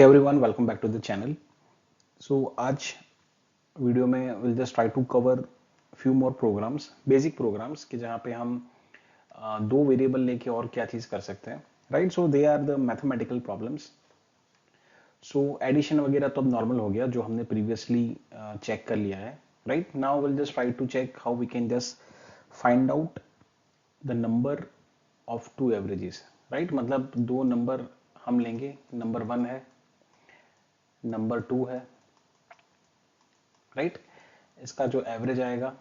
Everyone, welcome back to the channel. So आज video में will just try to cover few more programs, basic programs कि जहाँ पे हम दो वेरिएबल लेके और क्या चीज़ कर सकते हैं, right. So they are the mathematical problems. So addition वगैरह तो अब नॉर्मल हो गया, जो हमने प्रीवियसली चेक कर लिया है, right. Now will just try to check how we can just find out the number of two averages, right. मतलब दो नंबर हम लेंगे, नंबर 1 है, नंबर 2 है, राइट। इसका जो एवरेज आएगा,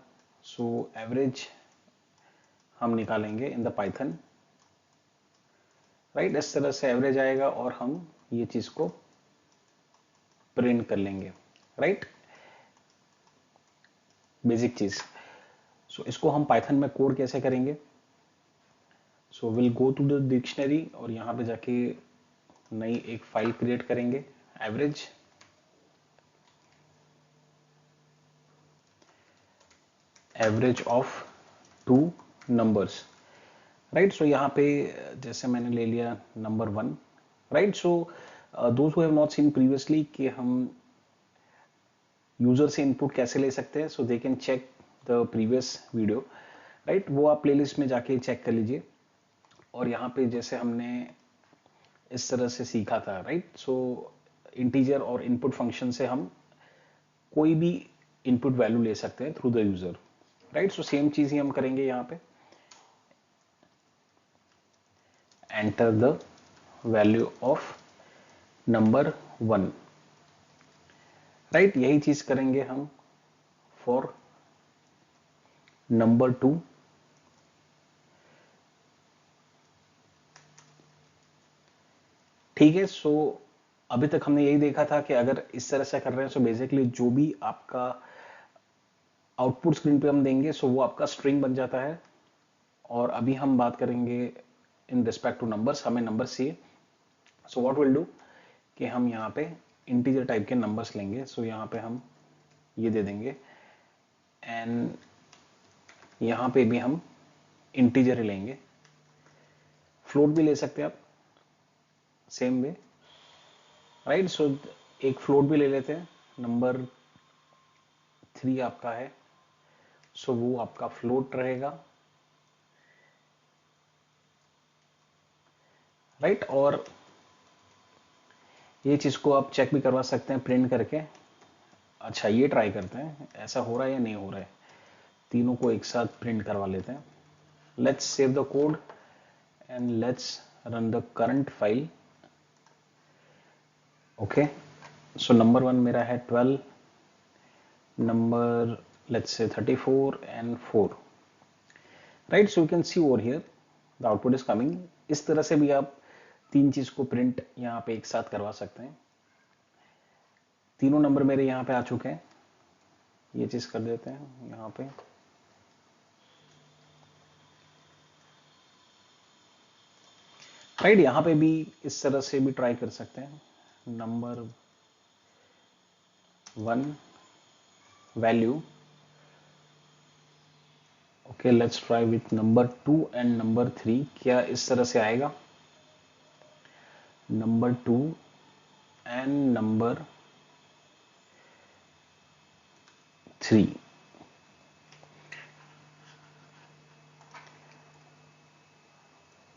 सो एवरेज हम निकालेंगे इन द पाइथन, राइट। इस तरह से एवरेज आएगा और हम ये चीज को प्रिंट कर लेंगे, राइट। बेसिक चीज। सो इसको हम पाइथन में कोड कैसे करेंगे? So will go to the dictionary और यहां पे जाके नई एक फाइल क्रिएट करेंगे, average, average of two numbers, right. So यहाँ पे जैसे मैंने ले लिया number 1, right. So those who have not seen previously कि हम यूजर से इनपुट कैसे ले सकते हैं, so they can check the previous video, right. वो आप प्लेलिस्ट में जाके चेक कर लीजिए। और यहाँ पे जैसे हमने इस तरह से सीखा था, राइट। सो इंटीजर और इनपुट फंक्शन से हम कोई भी इनपुट वैल्यू ले सकते हैं through the user, right. So same चीज ही हम करेंगे यहाँ पे, enter the value of number 1, right. यही चीज करेंगे हम फॉर नंबर 2, ठीक है। सो अभी तक हमने यही देखा था कि अगर इस तरह से कर रहे हैं, सो बेसिकली जो भी आपका आउटपुट स्क्रीन पे हम देंगे, सो वो आपका स्ट्रिंग बन जाता है। और अभी हम बात करेंगे इन रिस्पेक्ट टू नंबर्स, हमें नंबर चाहिए। सो व्हाट विल डू कि हम यहाँ पे इंटीजर टाइप के नंबर्स लेंगे। सो यहाँ पे हम ये दे देंगे, एंड यहाँ पे भी हम इंटीजर ही लेंगे। फ्लोट भी ले सकते हैं आप, सेम वे, राइट। सो एक फ्लोट भी ले लेते हैं, नंबर 3 आपका है, सो वो आपका फ्लोट रहेगा, राइट। और ये चीज को आप चेक भी करवा सकते हैं प्रिंट करके। अच्छा, ये ट्राई करते हैं ऐसा हो रहा है या नहीं हो रहा है, तीनों को एक साथ प्रिंट करवा लेते हैं। Let's save the code and let's run the current file. Okay, so number 1 मेरा है 12, number let's say 34 and 4, right. So you can C over here the output is coming. इस तरह से भी आप तीन चीज को प्रिंट यहाँ पे एक साथ करवा सकते हैं। तीनों नंबर मेरे यहाँ पे आ चुके हैं, ये चीज कर देते हैं यहाँ पे, राइट। यहाँ पे भी इस तरह से भी ट्राई कर सकते हैं, number 1 value, okay. Let's try with number 2 and number 3, क्या इस तरह से आएगा? Number 2 and number 3,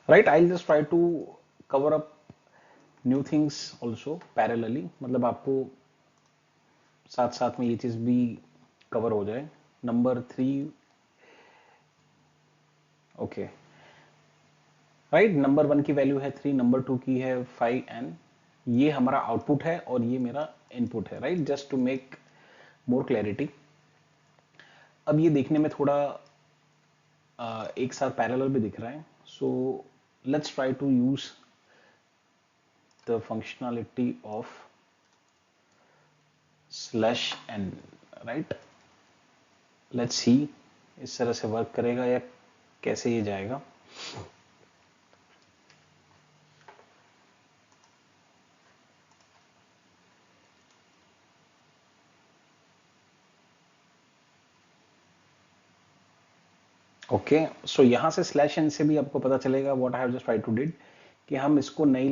right. I just try to cover up new things also parallelly, मतलब आपको साथ साथ में ये चीज भी कवर हो जाए। Number 3, okay, right. नंबर 1 की वैल्यू है 3, नंबर 2 की है 5, एंड ये हमारा आउटपुट है और ये मेरा इनपुट है, right. Just to make more clarity. अब ये देखने में थोड़ा एक साथ पैरेलल भी दिख रहा है। So let's try to use the functionality of slash N, right. Let's see इस तरह से वर्क करेगा या कैसे ये जाएगा। ओके, सो यहां से स्लैश एन से भी आपको पता चलेगा what I have just try to did कि हम इसको नई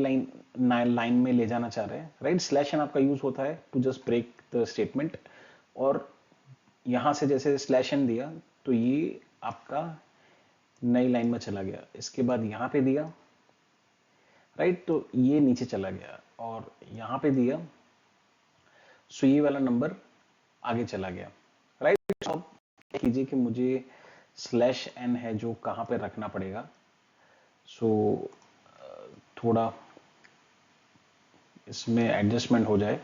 लाइन में ले जाना चाह रहे हैं, राइट। स्लैश एन आपका यूज होता है to just break the statement, और यहां से जैसे स्लैश एन दिया तो ये आपका नई लाइन में चला गया, इसके बाद यहां पे दिया, राइट, तो ये नीचे चला गया, और यहां पे दिया सो ये वाला नंबर आगे चला गया, राइट। अब कीजिए कि मुझे स्लैश एन है जो कहां पे रखना पड़ेगा, सो थोड़ा इसमें एडजस्टमेंट हो जाए,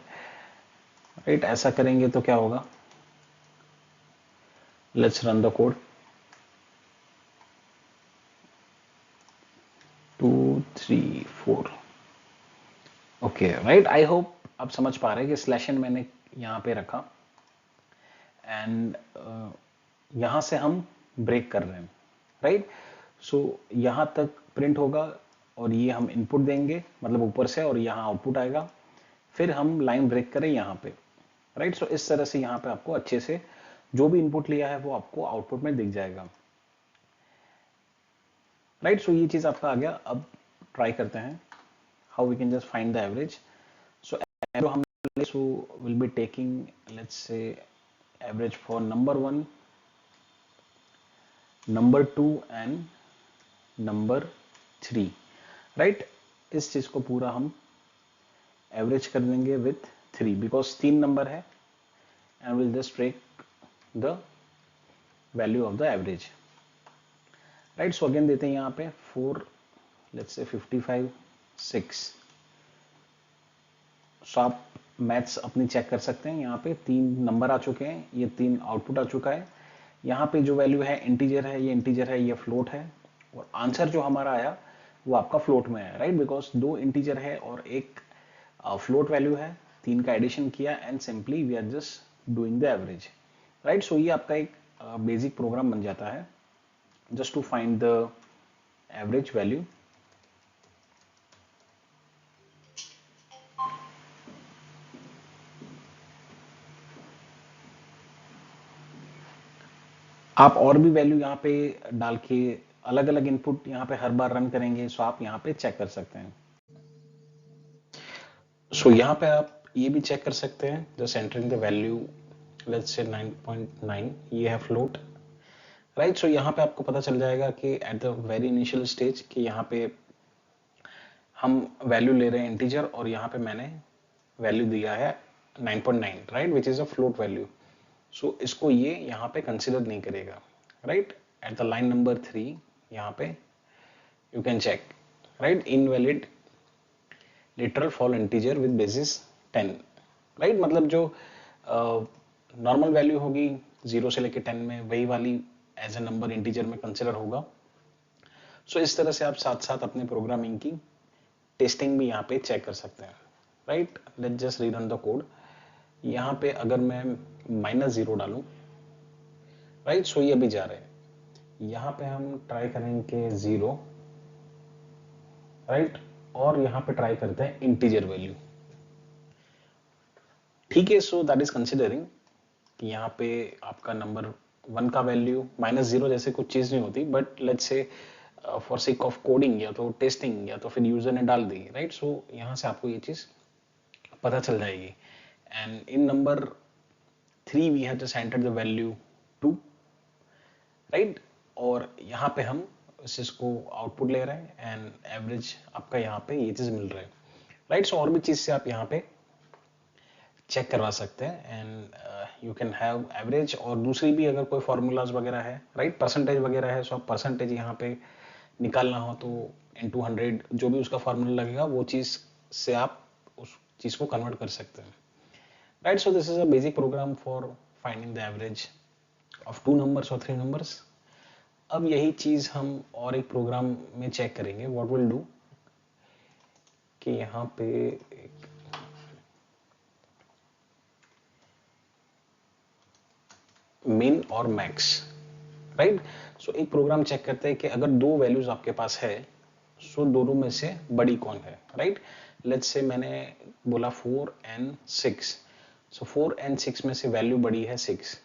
राइट। ऐसा करेंगे तो क्या होगा, let's run the code, 2 3 4, okay, right. I hope आप समझ पा रहे हैं कि स्लैश एन मैंने यहां पे रखा, एंड यहां से हम ब्रेक कर रहे हैं, राइट। सो यहां तक प्रिंट होगा, और ये हम इनपुट देंगे मतलब ऊपर से, और यहां आउटपुट आएगा, फिर हम लाइन ब्रेक करें यहां पे, राइट। सो इस तरह से यहां पे आपको अच्छे से जो भी इनपुट लिया है वो आपको आउटपुट में दिख जाएगा, राइट। सो ये चीज आपका आ गया। अब ट्राई करते हैं how we can just find the average. So हम will be taking let's say average for number 1, number 2 and number 3, right. इस चीज को पूरा हम एवरेज कर देंगे विथ 3, बिकॉज 3 नंबर है, and will just take the value of the average, right. So again देते हैं यहाँ पे 4, लेट्स से 55, 6। सो आप मैथ्स अपनी चेक कर सकते हैं, यहाँ पे 3 नंबर आ चुके हैं, ये 3 आउटपुट आ चुका है, यहाँ पे जो वैल्यू है इंटीजर है, ये इंटीजर है, ये फ्लोट है, और आंसर जो हमारा आया वो आपका फ्लोट में है, राइट। बिकॉज 2 इंटीजर है और एक फ्लोट वैल्यू है, 3 का एडिशन किया, and simply we are just doing the average, right. So ये आपका एक बेसिक प्रोग्राम बन जाता है just to find the average value। आप और भी वैल्यू यहाँ पे डाल के अलग अलग इनपुट यहाँ पे हर बार रन करेंगे, सो आप यहाँ पे चेक कर सकते हैं। सो यहाँ पे आप ये भी चेक कर सकते हैं, just entering the value, let's say 9.9, ये है फ्लोट, राइट। सो यहाँ पे आपको पता चल जाएगा कि at the very initial stage कि यहाँ पे हम वैल्यू ले रहे हैं इंटीजर, और यहाँ पे मैंने वैल्यू दिया है 9.9, right, which is a float value. So इसको ये यहाँ पे कंसिडर नहीं करेगा, right. At the line number 3 यहाँ पे you can check, right, invalid literal for integer with basis 10, right. मतलब जो नॉर्मल वैल्यू होगी 0 से लेके 10 में, वही वाली एज ए नंबर इंटीजर में कंसिडर होगा। सो इस तरह से आप साथ साथ अपने प्रोग्रामिंग की टेस्टिंग भी यहाँ पे चेक कर सकते हैं, right. Let's just rerun the code. यहाँ पे अगर मैं -0 डालूं, राइट, सो ये अभी जा रहे हैं, यहाँ पे हम ट्राई करेंगे 0, राइट, और यहाँ पे ट्राई करते हैं इंटीजर वैल्यू, ठीक है। सो दैट इज कंसिडरिंग कि यहाँ पे आपका नंबर 1 का वैल्यू -0 जैसे कुछ चीज नहीं होती, but let's say for sake of coding या तो टेस्टिंग या तो फिर यूजर ने डाल दी, राइट। सो यहाँ से आपको ये चीज पता चल जाएगी, and in number 3 we have just entered the value 2, right, और यहाँ पे हम इस चीज को आउटपुट ले रहे हैं, एंड एवरेज आपका यहाँ पे ये चीज मिल रहा है, राइट। सो और भी चीज से आप यहाँ पे चेक करवा सकते हैं, and you can have average, और दूसरी भी अगर कोई फॉर्मूलाज वगैरह है, राइट, परसेंटेज वगैरह है, सो आप परसेंटेज यहाँ पे निकालना हो तो इनटू 100 जो भी उसका फॉर्मूला लगेगा वो चीज से आप उस चीज को कन्वर्ट कर सकते हैं, right. So this is a basic programme for finding the average of 2 numbers और 3 नंबर्स। अब यही चीज हम और एक प्रोग्राम में चेक करेंगे, व्हाट विल डू कि यहाँ पे मिन और मैक्स, राइट। सो एक प्रोग्राम चेक करते हैं कि अगर 2 वैल्यूज आपके पास है, सो दोनों में से बड़ी कौन है, राइट। लेट्स से मैंने बोला 4 एंड 6, सो 4 एंड 6 में से वैल्यू बड़ी है 6।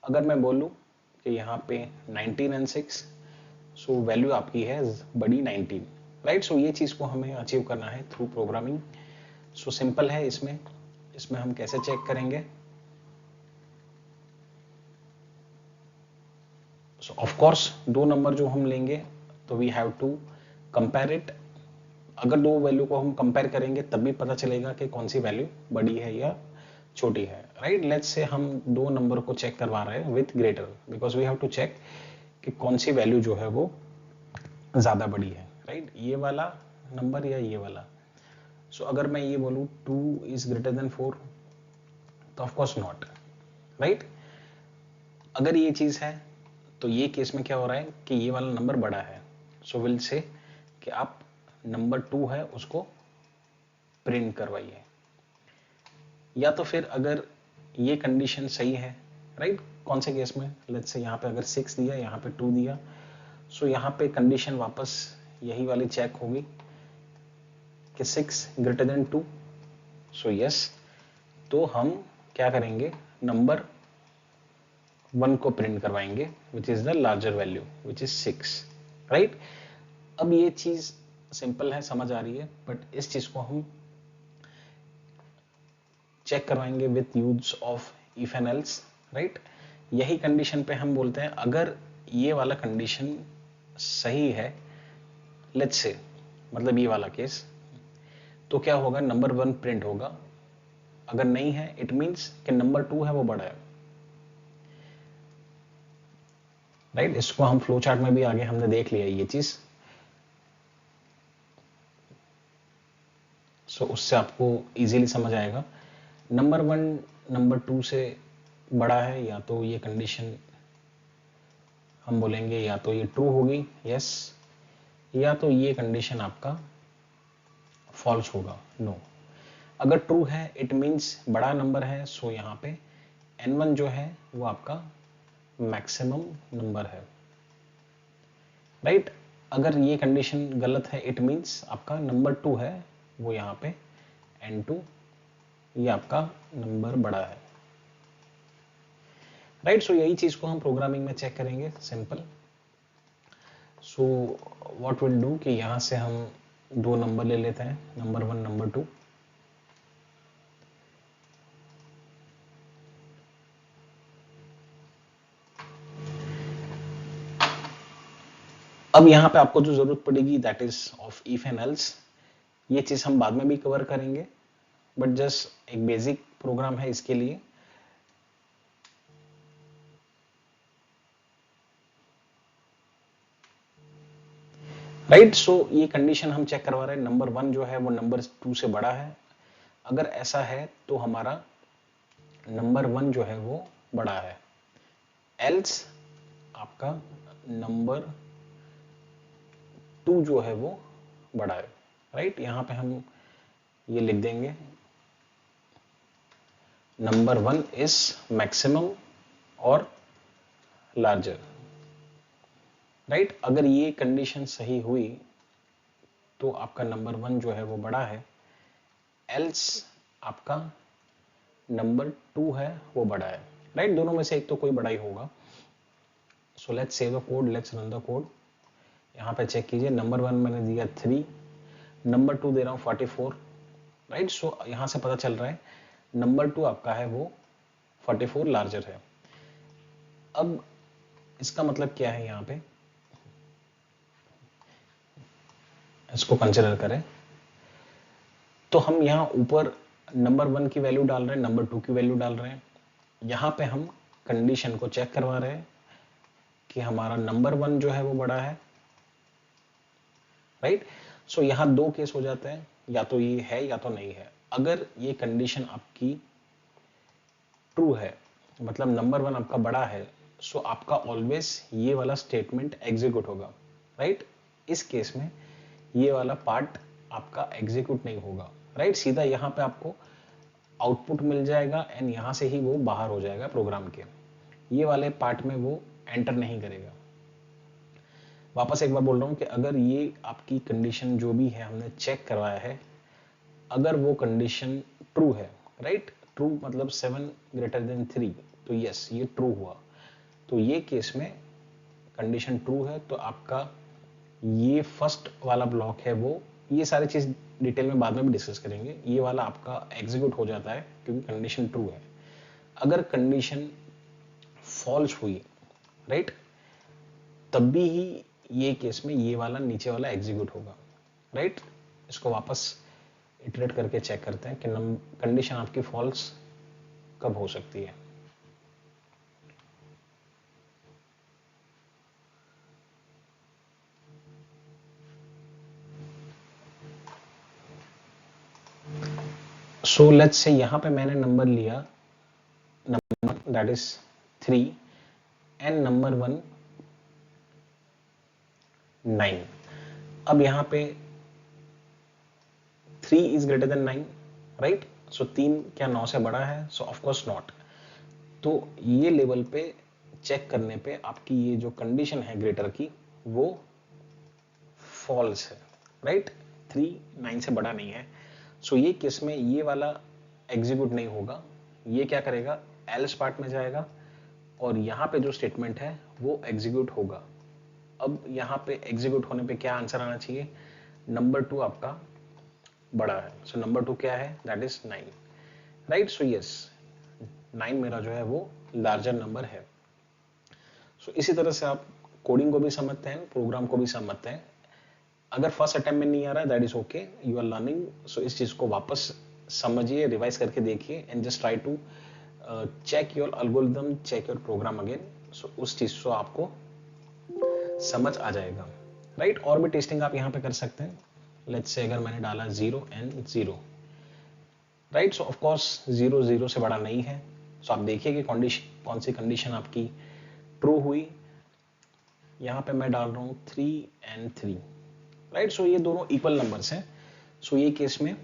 अगर मैं बोलूं कि यहाँ पे 19 एंड 6, सो वैल्यू आपकी है बड़ी 19, राइट। सो ये चीज को हमें अचीव करना है थ्रू प्रोग्रामिंग। सो सिंपल है। इसमें इसमें हम कैसे चेक करेंगे? सो ऑफ कोर्स दो नंबर जो हम लेंगे तो we have to compare it. अगर दो वैल्यू को हम कंपेयर करेंगे तब भी पता चलेगा कि कौन सी वैल्यू बड़ी है या छोटी है, राइट। लेट्स से हम दो नंबर को चेक करवा रहे हैं with greater, because we have to check कि कौन सी वैल्यू जो है वो ज्यादा बड़ी है, राइट। ये वाला नंबर या ये वाला। सो अगर मैं ये बोलूं 2 इज ग्रेटर देन 4, तो ऑफ कोर्स नॉट, राइट। अगर ये चीज है तो ये केस में क्या हो रहा है कि ये वाला नंबर बड़ा है। सो विल से कि आप नंबर 2 है उसको प्रिंट करवाइए। या तो फिर अगर ये कंडीशन सही है, राइट। कौन से केस में? लेट्स से यहाँ पे अगर 6 दिया, यहाँ पे 2 दिया, सो यहाँ पे कंडीशन वापस यही वाली चेक होगी कि 6 ग्रेटर देन 2, सो यस। तो हम क्या करेंगे? नंबर 1 को प्रिंट करवाएंगे which is the larger value which is 6, right. अब ये चीज सिंपल है, समझ आ रही है, बट इस चीज को हम चेक करवाएंगे with use of if and else, right. यही कंडीशन पे हम बोलते हैं अगर ये वाला कंडीशन सही है, लेट्स से, मतलब ये वाला केस, तो क्या होगा? नंबर 1 प्रिंट होगा। अगर नहीं है इट मींस कि नंबर 2 है वो बड़ा है, राइट। इसको हम फ्लो चार्ट में भी आगे हमने देख लिया ये चीज। सो उससे आपको इजीली समझ आएगा। नंबर 1 नंबर 2 से बड़ा है, या तो ये कंडीशन हम बोलेंगे या तो ये ट्रू होगी, यस, या तो ये कंडीशन आपका फॉल्स होगा, नो। अगर ट्रू है इट मींस बड़ा नंबर है, सो यहाँ पे n1 जो है वो आपका मैक्सिमम नंबर है, राइट। अगर ये कंडीशन गलत है इट मींस आपका नंबर 2 है वो यहाँ पे n2, ये आपका नंबर बड़ा है, राइट। सो यही चीज को हम प्रोग्रामिंग में चेक करेंगे, simple. So what will do कि यहां से हम दो नंबर ले लेते हैं, नंबर 1 नंबर 2। अब यहां पे आपको जो जरूरत पड़ेगी that is of if and else. ये चीज हम बाद में भी कवर करेंगे, बट जस्ट एक बेसिक प्रोग्राम है इसके लिए। राइट। सो ये कंडीशन हम चेक करवा रहे हैं, नंबर 1 जो है वो नंबर 2 से बड़ा है। अगर ऐसा है तो हमारा नंबर 1 जो है वो बड़ा है, एल्स आपका नंबर 2 जो है वो बड़ा है, राइट। यहां पे हम ये लिख देंगे नंबर 1 इज मैक्सिमम और लार्जर, राइट। अगर ये कंडीशन सही हुई तो आपका नंबर 1 जो है वो बड़ा है, एल्स आपका नंबर 2 है वो बड़ा है, राइट। दोनों में से एक तो कोई बड़ा ही होगा। So let's save the code, let's run the code. यहाँ पे चेक कीजिए, नंबर 1 मैंने दिया 3, नंबर 2 दे रहा हूँ 44, राइट। सो यहाँ से पता चल रहा है नंबर 2 आपका है वो 44 लार्जर है। अब इसका मतलब क्या है? यहाँ पे इसको कंसिडर करें तो हम यहाँ ऊपर नंबर 1 की वैल्यू डाल रहे हैं, नंबर 2 की वैल्यू डाल रहे हैं। यहाँ पे हम कंडीशन को चेक करवा रहे हैं कि हमारा नंबर 1 जो है वो बड़ा है, राइट। सो यहाँ दो केस हो जाते हैं, या तो ये है या तो नहीं है। अगर ये कंडीशन आपकी ट्रू है, मतलब नंबर 1 आपका बड़ा है, सो आपका ऑलवेज ये वाला स्टेटमेंट एग्जीक्यूट होगा, राइट। इस केस में ये वाला पार्ट आपका एग्जीक्यूट नहीं होगा, राइट। सीधा यहाँ पे आपको आउटपुट मिल जाएगा एंड यहाँ से ही वो बाहर हो जाएगा प्रोग्राम के। ये वाले पार्ट में वो एंटर नहीं करेगा। वापस एक बार बोल रहा हूँ कि अगर ये आपकी कंडीशन जो भी है हमने चेक करवाया है, अगर वो कंडीशन ट्रू है, राइट, ट्रू मतलब 7 ग्रेटर देन 3, तो यस ये ट्रू हुआ। तो ये केस में कंडीशन ट्रू है तो आपका ये फर्स्ट वाला ब्लॉक है वो, ये सारी चीज डिटेल में बाद में भी डिस्कस करेंगे। ये वाला आपका एग्जीक्यूट हो जाता है क्योंकि कंडीशन ट्रू है। अगर कंडीशन फॉल्स हुई, राइट, तब भी ही ये केस में ये वाला नीचे वाला एग्जीक्यूट होगा, राइट। इसको वापस इटरेट करके चेक करते हैं कि कंडीशन आपकी फॉल्स कब हो सकती है। सो लेट्स से यहां पे मैंने नंबर लिया, number that is 3 and number 1 9। अब यहां पे 3 इज ग्रेटर देन 9, राइट। सो 3 क्या 9 से बड़ा है? सो ऑफ कोर्स नॉट। तो ये लेवल पे चेक करने पे आपकी ये जो कंडीशन है ग्रेटर की वो फॉल्स है, राइट। 3 9 से बड़ा नहीं है। सो ये केस में ये वाला एग्जीक्यूट नहीं होगा। ये क्या करेगा? एल्स पार्ट में जाएगा और यहां पे जो स्टेटमेंट है वो एग्जीक्यूट होगा। अब यहां पे एग्जीक्यूट होने पे क्या आंसर आना चाहिए? नंबर 2 आपका बड़ा है। सो नंबर 2 क्या है? That is 9, right. So yes, 9 मेरा जो है वो लार्जर नंबर है। सो इसी तरह से आप कोडिंग को भी समझते हैं, प्रोग्राम को भी समझते हैं। अगर फर्स्ट अटेम्प्ट में नहीं आ रहा है, that is okay, you are learning. So इस चीज को वापस समझिए, रिवाइज करके देखिए and just try to check your algorithm, check your program again. So उस चीज को आपको समझ आ जाएगा, राइट। और भी टेस्टिंग आप यहाँ पे कर सकते हैं। लेट्स से अगर मैंने डाला 0 and 0, right. So of course 0 0 से बड़ा नहीं है। सो आप देखिए कि कंडीशन, कौन सी कंडीशन आपकी ट्रू हुई। यहाँ पे मैं डाल रहा हूँ 3 एंड 3, राइट। सो ये दोनों इक्वल नंबर्स हैं। सो ये केस में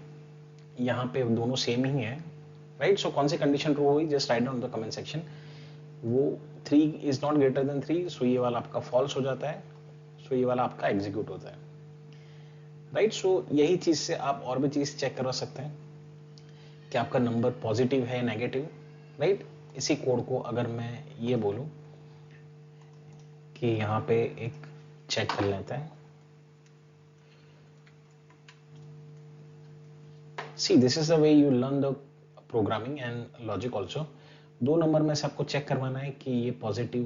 यहाँ पे दोनों सेम ही है, राइट। सो कौन सी कंडीशन ट्रू हुई? Just write down the comment section. वो 3 इज नॉट ग्रेटर देन 3, सो ये वाला आपका फॉल्स हो जाता है। सो ये वाला आपका एग्जीक्यूट होता है, राइट। सो यही चीज से आप और भी चीज चेक करवा सकते हैं कि आपका नंबर पॉजिटिव है या नेगेटिव, राइट। इसी कोड को अगर मैं ये बोलूं कि यहाँ पे एक चेक कर लेते हैं। See this is the way you learn the programming and logic also. 2 number में से आपको चेक करवाना है कि ये पॉजिटिव,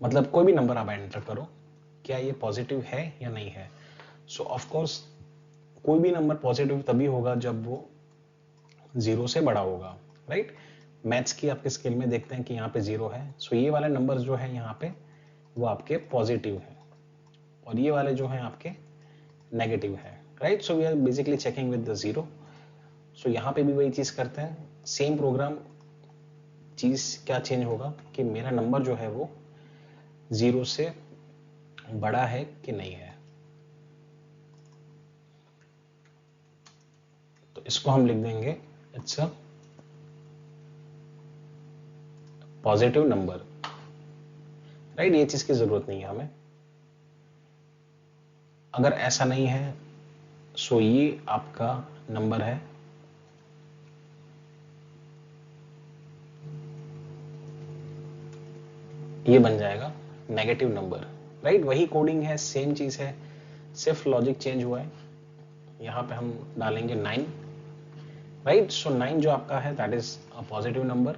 मतलब कोई भी नंबर आप एंटर करो, क्या ये पॉजिटिव है या नहीं है। सो ऑफ कोर्स कोई भी नंबर पॉजिटिव तभी होगा जब वो 0 से बड़ा होगा, राइट। मैथ्स की आपके स्केल में देखते हैं कि यहाँ पे 0 है। सो ये वाले नंबर्स जो है यहाँ पे वो आपके पॉजिटिव है और ये वाले जो हैं आपके नेगेटिव है, right. So we are basically checking with the 0। सो यहाँ पे भी वही चीज करते हैं, सेम प्रोग्राम। चीज क्या चेंज होगा कि मेरा नंबर जो है वो 0 से बड़ा है कि नहीं है। तो इसको हम लिख देंगे it's a positive number, right. ये चीज की जरूरत नहीं है हमें। अगर ऐसा नहीं है सो ये आपका नंबर है ये बन जाएगा नेगेटिव नंबर, राइट। वही कोडिंग है, सेम चीज है, सिर्फ लॉजिक चेंज हुआ है। यहाँ पे हम डालेंगे 9, राइट। सो 9 जो आपका है that is a positive number.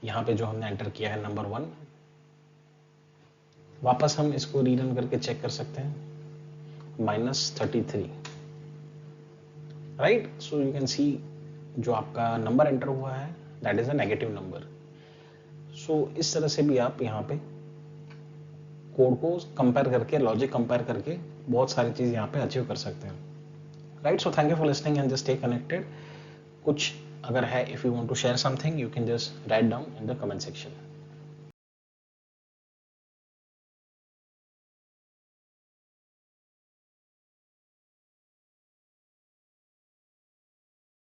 यहाँ पे जो हमने एंटर किया है नंबर 1, वापस हम इसको रीरन करके चेक कर सकते हैं, -33, right. So you can see जो आपका नंबर एंटर हुआ है that is a negative number. So इस तरह से भी आप यहाँ पे कोड को कंपेयर करके, लॉजिक कंपेयर करके बहुत सारी चीज यहाँ पे अचीव कर सकते हैं, right. So thank you for listening and just stay connected. कुछ अगर है, if you want to share something you can just write down in the comment section.